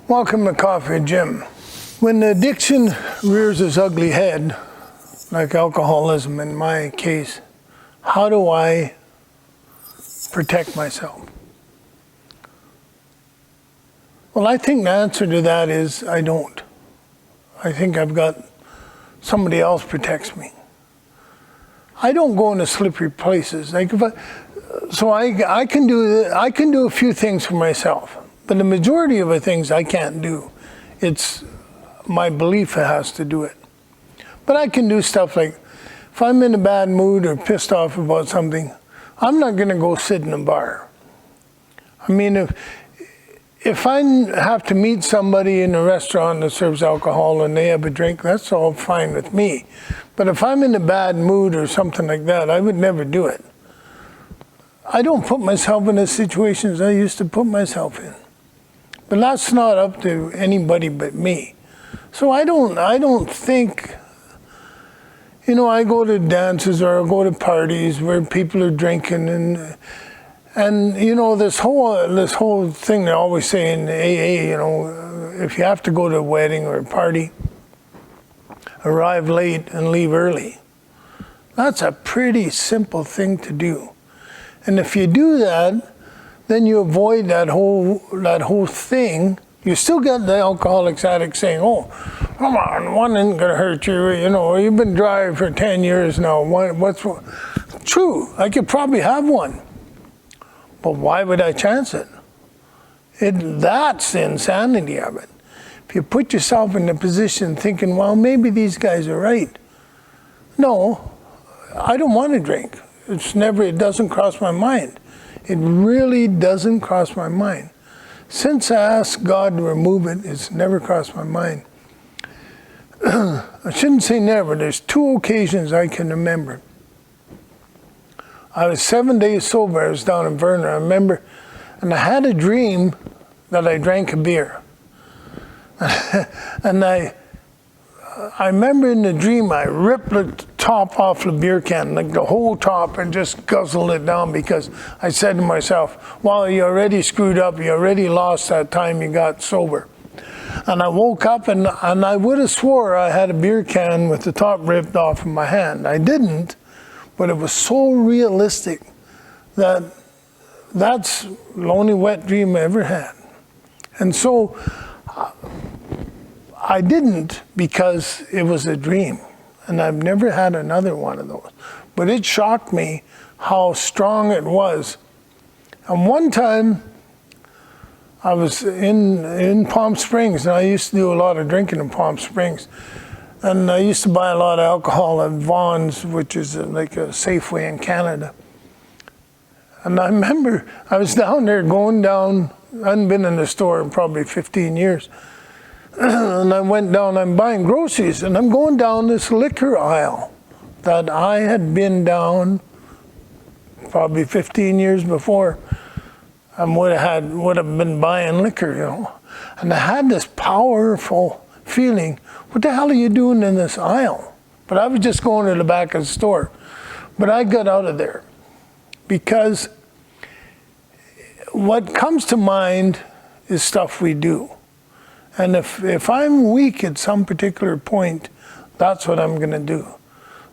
Welcome to Coffee Jim. When addiction rears its ugly head, like alcoholism in my case, how do I protect myself? Well, I think the answer to that is I don't. I think I've got somebody else protects me. I don't go into slippery places. Like I can do a few things for myself, but the majority of the things I can't do. It's my belief that has to do it. But I can do stuff like, if I'm in a bad mood or pissed off about something, I'm not going to go sit in a bar. I mean, if I have to meet somebody in a restaurant that serves alcohol and they have a drink, that's all fine with me. But if I'm in a bad mood or something like that, I would never do it. I don't put myself in the situations I used to put myself in. But that's not up to anybody but me. So I don't think, I go to dances or I go to parties where people are drinking and this whole thing they always say in AA, if you have to go to a wedding or a party, arrive late and leave early. That's a pretty simple thing to do. And if you do that, then you avoid that whole thing. You still get the alcoholics addict saying, "Oh, come on, one isn't gonna hurt you. You've been dry for 10 years now. What's true? I could probably have one, but why would I chance it? That's the insanity of it. If you put yourself in a position thinking, well, maybe these guys are right. No, I don't want to drink. It doesn't cross my mind. It really doesn't cross my mind. Since I asked God to remove it, it's never crossed my mind. I shouldn't say never. There's 2 occasions I can remember. I was 7 days sober. I was down in Vernon, I remember, and I had a dream that I drank a beer. And I remember in the dream I ripped the top off the beer can, like the whole top, and just guzzled it down because I said to myself, well, you already screwed up, you already lost that time you got sober. And I woke up and I would have swore I had a beer can with the top ripped off in my hand. I didn't, but it was so realistic that that's the only wet dream I ever had. And so I didn't because it was a dream. And I've never had another one of those. But it shocked me how strong it was. And one time, I was in Palm Springs, and I used to do a lot of drinking in Palm Springs. And I used to buy a lot of alcohol at Vaughn's, which is like a Safeway in Canada. And I remember I was down there going down, I hadn't been in the store in probably 15 years. And I went down, I'm buying groceries, and I'm going down this liquor aisle that I had been down probably 15 years before. I would have been buying liquor, And I had this powerful feeling, what the hell are you doing in this aisle? But I was just going to the back of the store. But I got out of there because what comes to mind is stuff we do. And if I'm weak at some particular point, that's what I'm going to do.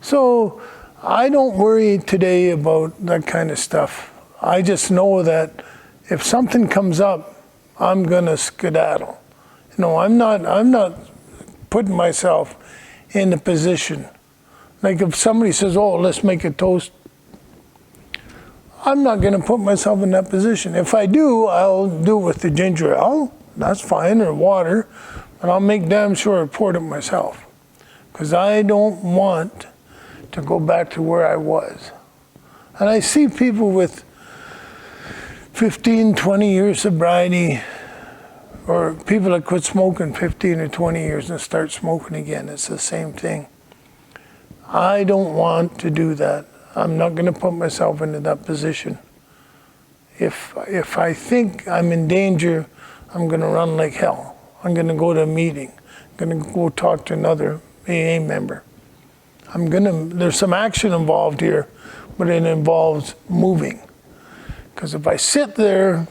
So I don't worry today about that kind of stuff. I just know that if something comes up, I'm going to skedaddle. I'm not putting myself in a position. Like if somebody says, oh, let's make a toast, I'm not going to put myself in that position. If I do, I'll do it with the ginger ale. That's fine, or water, but I'll make damn sure I poured it myself. Because I don't want to go back to where I was. And I see people with 15, 20 years sobriety, or people that quit smoking 15 or 20 years and start smoking again. It's the same thing. I don't want to do that. I'm not going to put myself into that position. If I think I'm in danger, I'm going to run like hell. I'm going to go to a meeting. I'm going to go talk to another AA member. There's some action involved here, but it involves moving. Because if I sit there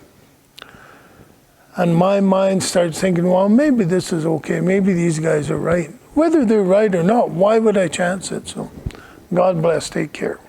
and my mind starts thinking, well, maybe this is okay. Maybe these guys are right. Whether they're right or not, why would I chance it? So God bless. Take care.